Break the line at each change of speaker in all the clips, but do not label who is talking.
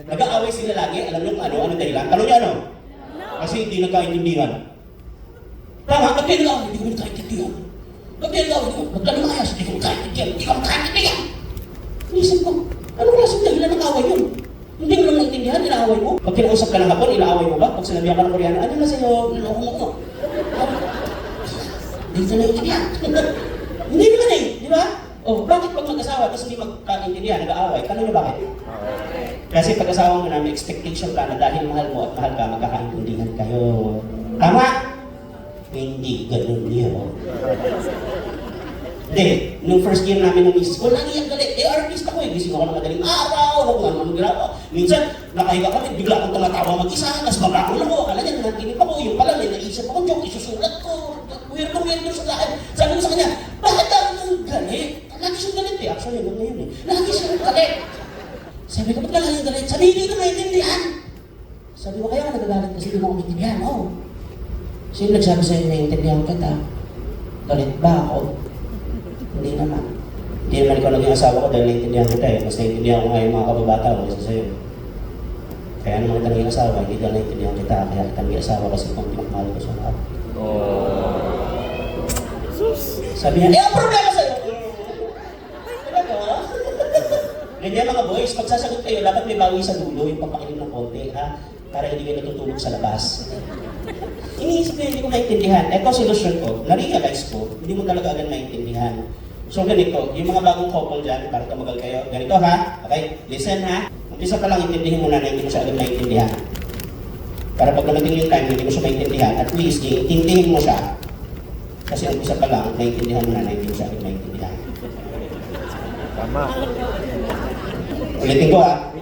Nag-aaway sila lagi, alam nyo kung ano dahilan? Tanong niya ano? Kasi hindi nagkaintindihan. Tama, ba't kayo nag-aaway? Hindi ko nagkaintindihan. Ba't kayo nag-aaway? Ba't ka lumayas? Hindi ko nagkaintindihan. Hindi ko nagkaintindihan. Inisip ko, anong klaseng dahilan ng away yun? Hindi mo lang naintindihan, inaaway mo. Pag kinausap ka ng hapon, inaaway mo ba? Pag sinabihan ka ng Koreano, ano na sa'yo? Naloko mo ko. Hindi ka naintindihan. Hindi naman eh, di ba? Oh, bakit pag mag-asawa, tapos hindi magkaintindihan, nag-aaway? Tanong niyo bakit? Kasi pag-asawa mo na may expectation ka na dahil mahal mo at mahal ka, magkakaintindihan kayo. Tama? Hindi, ganun yun. Hindi, nung first year namin ng misis ko, lagi ang galit. Artist ako eh. Gising ako ng madaling araw, ano kung ano ginagawa. Minsan, nakahiga kami, bigla akong tumatawa mag-isa, tapos babangon ako. Akala niya, nanatinig ako. Yung pala, may naisip ako, joke, isusulat ko. Weirdo sa lahat. Sabi ko sa kanya, bakit ako nang galit? Lagi siyang galit eh. Actually, hanggang ngayon eh. Lagi siyang galit. Sabi ko, ba't ka lagi galit? Sabi, hindi ko maintindihan. Sabi ko, kaya ka nagagalit kasi hindi mo ako maintindihan. Oo. Sino nagsabi sa'yo naiintindihan kita? Galit ba ako? Hindi naman. Hindi naman ikaw naging asawa ko dahil naiintindihan kita eh. Mas naiintindihan ko nga yung mga kababata ko isa sa'yo. Kaya naman kita naging asawa, hindi dahil naiintindihan kita. Kaya kita naging asawa kasi kung pinakmahal ko sa lahat. Sabi niya, ang problema sa'yo! Talaga? Ganyan mga boys, pag sasagot kayo, dapat may bawi sa dulo, yung papakinig ng konti, ha? Para hindi kayo natutulog sa labas. Iniisip ko, hindi ko maintindihan. Ito, solusyon ko, na-realize ko, hindi mo talaga agad maintindihan. So ganito, yung mga bagong couple dyan, para tumagal kayo, ganito ha, okay, listen ha, umpisa pa lang intindihin mo na hindi mo siya agad maintindihan. Para pag dumating yung time, hindi mo siya maintindihan, at least, iintindihin mo siya. Kasi umpisa pa lang, maintindihan mo na hindi mo siya agad maintindihan.
Tama.
Ulitin ko ha,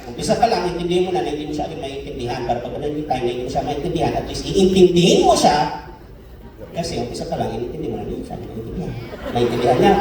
umpisa pa lang, intindihin mo na hindi mo siya agad maintindihan. Para pag dumating yung time, hindi mo siya maintindihan, at least, iintindihin mo siya. Kasi umpisa pa lang, inintindi mo na hindi mo siya maintindihan. Maintindihan niya.